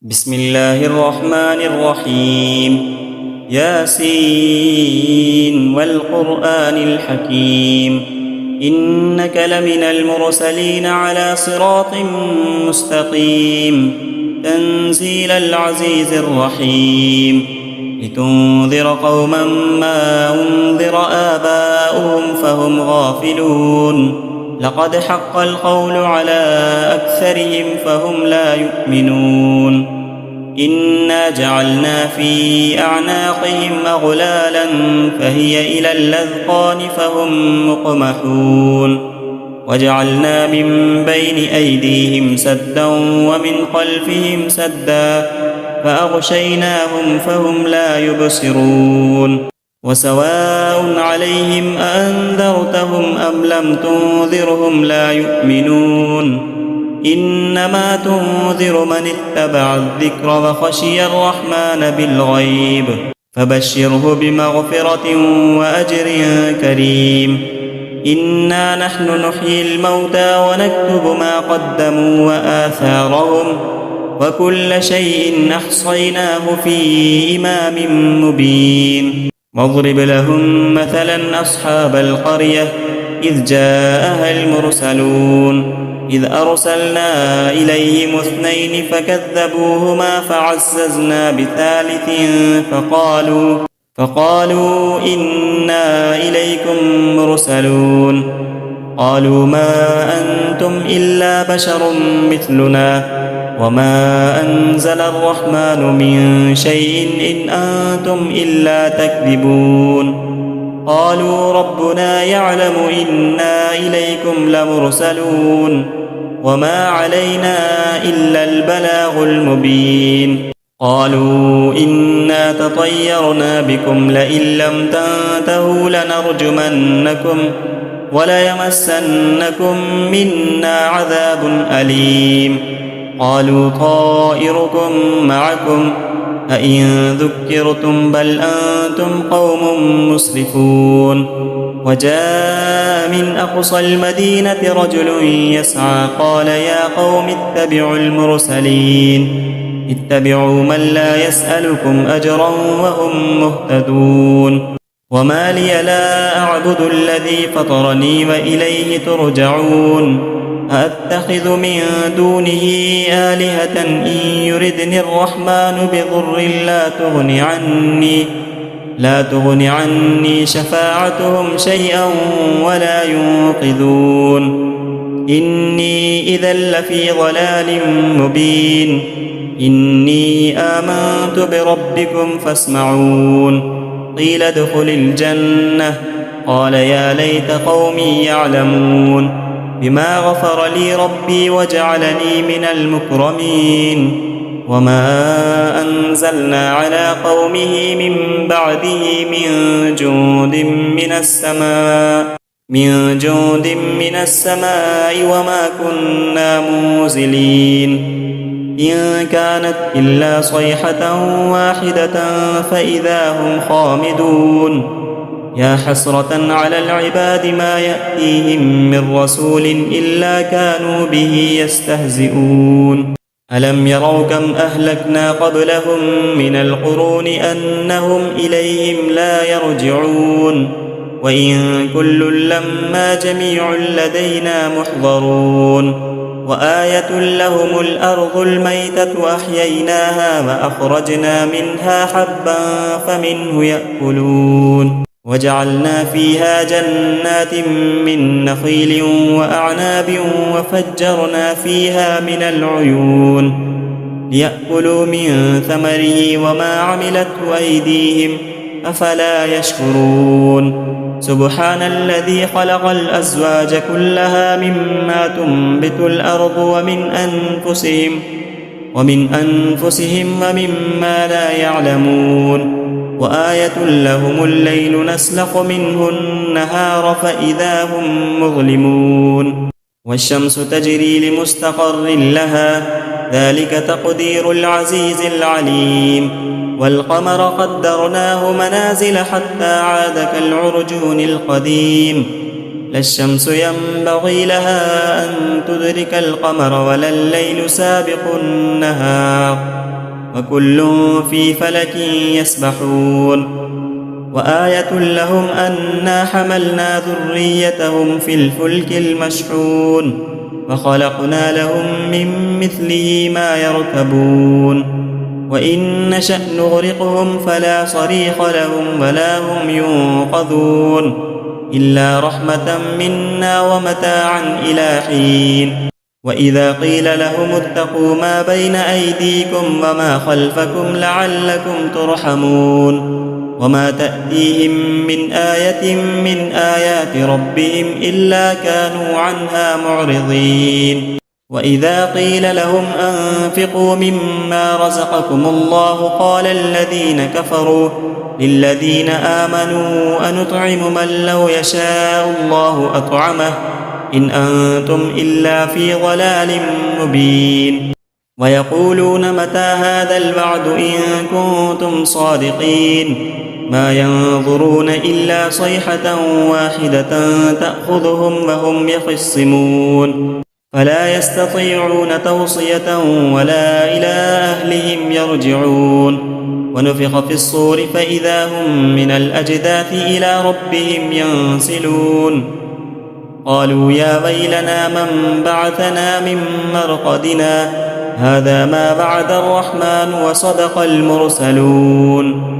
بسم الله الرحمن الرحيم. ياسين والقرآن الحكيم، إنك لمن المرسلين على صراط مستقيم، تنزيل العزيز الرحيم، لتنذر قوما ما أنذر آباؤهم فهم غافلون. لقد حق القول على أكثرهم فهم لا يؤمنون. إنا جعلنا في أعناقهم أغلالا فهي إلى الأذقان فهم مقمحون. وجعلنا من بين أيديهم سدا ومن خلفهم سدا فأغشيناهم فهم لا يبصرون. وسواء عليهم أأنذرتهم أم لم تنذرهم لا يؤمنون. إنما تنذر من اتبع الذكر وخشي الرحمن بالغيب، فبشره بمغفرة وأجر كريم. إنا نحن نحيي الموتى ونكتب ما قدموا وآثارهم، وكل شيء أحصيناه في إمام مبين. واضرب لهم مثلا أصحاب القرية إذ جاءها المرسلون، إذ أرسلنا إليهم اثنين فكذبوهما فعززنا بثالث فقالوا إنا إليكم مرسلون. قالوا ما أنتم إلا بشر مثلنا وما أنزل الرحمن من شيء إن أنتم إلا تكذبون. قالوا ربنا يعلم إنا إليكم لمرسلون وما علينا إلا البلاغ المبين. قالوا إنا تطيرنا بكم لئن لم تنتهوا لنرجمنكم وليمسنكم منا عذاب أليم. قالوا طائركم معكم أئن ذكرتم بل أنتم قوم مسرفون. وجاء من أقصى المدينة رجل يسعى قال يا قوم اتبعوا المرسلين، اتبعوا من لا يسألكم أجرا وهم مهتدون. وما لي لا أعبد الذي فطرني وإليه ترجعون. أأتخذ من دونه آلهة إن يردني الرحمن بضر لا تغن عني شفاعتهم شيئا ولا ينقذون. إني إذا لفي ضلال مبين. إني آمنت بربكم فاسمعون. قيل ادخل الجنة قال يا ليت قومي يعلمون بما غفر لي ربي وجعلني من المكرمين. وما أنزلنا على قومه من بعده من جند من السماء وما كنا منزلين. إن كانت إلا صيحة واحدة فإذا هم خامدون. يا حسرة على العباد ما يأتيهم من رسول إلا كانوا به يستهزئون. ألم يروا كم أهلكنا قبلهم من القرون أنهم إليهم لا يرجعون. وإن كل لما جميع لدينا محضرون. وآية لهم الأرض الميتة أحييناها وأخرجنا منها حبا فمنه يأكلون. وجعلنا فيها جنات من نخيل وأعناب وفجرنا فيها من العيون ليأكلوا من ثمره وما عملته أيديهم أفلا يشكرون. سبحان الذي خلق الأزواج كلها مما تنبت الأرض ومن أنفسهم ومما لا يعلمون. وآية لهم الليل نسلخ منه النهار فإذا هم مظلمون. والشمس تجري لمستقر لها ذلك تقدير العزيز العليم. والقمر قدرناه منازل حتى عاد كالعرجون القديم. لا الشمس ينبغي لها أن تدرك القمر ولا الليل سابق النهار وكل في فلك يسبحون وآية لهم أنا حملنا ذريتهم في الفلك المشحون وخلقنا لهم من مثله ما يركبون وإن نشأ نغرقهم فلا صريخ لهم ولا هم ينقذون إلا رحمة منا ومتاعا إلى حين وإذا قيل لهم اتقوا ما بين أيديكم وما خلفكم لعلكم ترحمون وما تأتيهم من آية من آيات ربهم إلا كانوا عنها معرضين وإذا قيل لهم أنفقوا مما رزقكم الله قال الذين كفروا للذين آمنوا أنطعم من لو يشاء الله أطعمه إن أنتم إلا في ضلال مبين ويقولون متى هذا الوعد إن كنتم صادقين ما ينظرون إلا صيحة واحدة تأخذهم وهم يخصمون فلا يستطيعون توصية ولا إلى أهلهم يرجعون ونفخ في الصور فإذا هم من الأجداث إلى ربهم ينسلون قالوا يا ويلنا من بعثنا من مرقدنا هذا ما بعد الرحمن وصدق المرسلون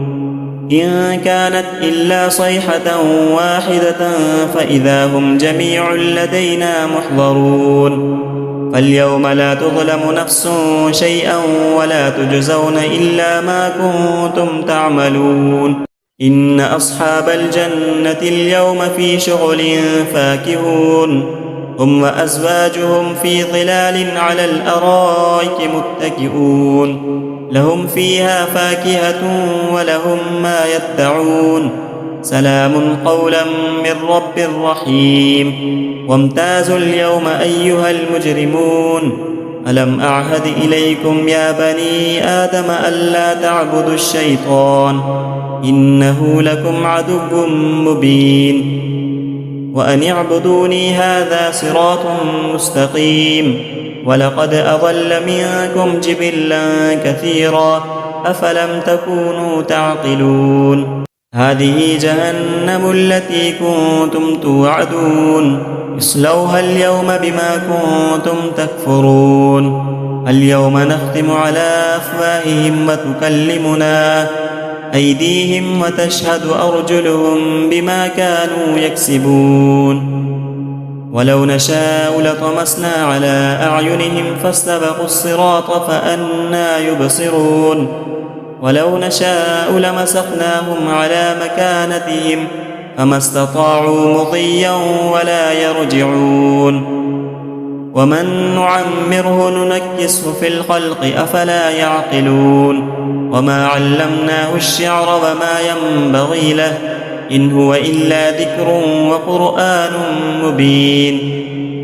إن كانت إلا صيحة واحدة فإذا هم جميع لدينا محضرون فاليوم لا تظلم نفس شيئا ولا تجزون إلا ما كنتم تعملون إن أصحاب الجنة اليوم في شغل فاكهون هم وأزواجهم في ظلال على الأرائك متكئون لهم فيها فاكهة ولهم ما يدعون سلام قولا من رب رحيم وامتازوا اليوم أيها المجرمون ألم أعهد إليكم يا بني آدم ألا تعبدوا الشيطان إنه لكم عدو مبين وأن اعبدوني هذا صراط مستقيم ولقد أضل منكم جبلا كثيرا أفلم تكونوا تعقلون هذه جهنم التي كنتم توعدون اصلوها اليوم بما كنتم تكفرون اليوم نختم على أفواههم وتكلمنا أيديهم وتشهد أرجلهم بما كانوا يكسبون ولو نشاء لطمسنا على أعينهم فاستبقوا الصراط فأنى يبصرون ولو نشاء لمسخناهم على مكانتهم فما استطاعوا مضيا ولا يرجعون ومن نعمره ننكسه في الخلق أفلا يعقلون وما علمناه الشعر وما ينبغي له إن هو إلا ذكر وقرآن مبين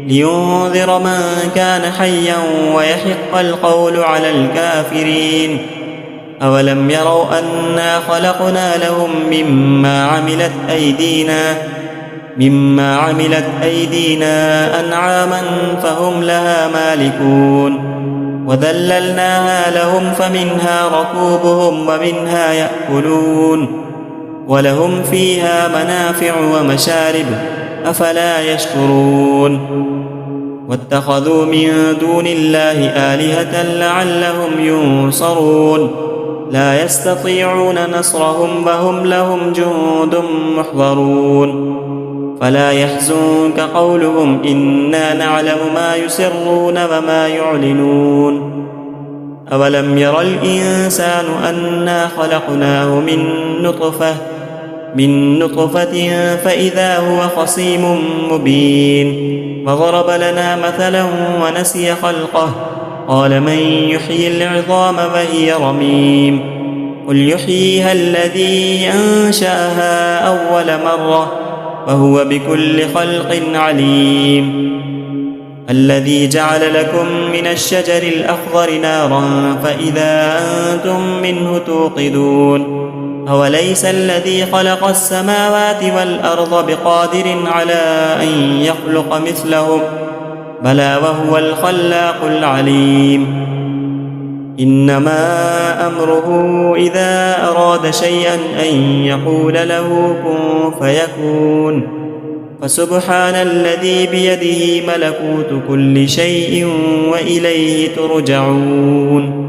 لينذر من كان حيا ويحق القول على الكافرين أولم يروا أنا خلقنا لهم مما عملت أيدينا أنعاما فهم لها مالكون وذللناها لهم فمنها ركوبهم ومنها يأكلون ولهم فيها منافع ومشارب أفلا يشكرون واتخذوا من دون الله آلهة لعلهم ينصرون لا يستطيعون نصرهم وهم لهم جند محضرون فلا يحزنك قولهم إنا نعلم ما يسرون وما يعلنون أولم ير الإنسان أنا خلقناه من نطفة فإذا هو خصيم مبين وضرب لنا مثلا ونسي خلقه قال من يحيي العظام وهي رميم قل يحييها الذي أنشأها أول مرة وهو بكل خلق عليم الذي جعل لكم من الشجر الأخضر نارا فإذا أنتم منه توقدون أوليس الذي خلق السماوات والأرض بقادر على أن يخلق مثلهم بلى وهو الخلاق العليم إنما أمره إذا أراد شيئا أن يقول له كن فيكون. فسبحان الذي بيده ملكوت كل شيء وإليه ترجعون.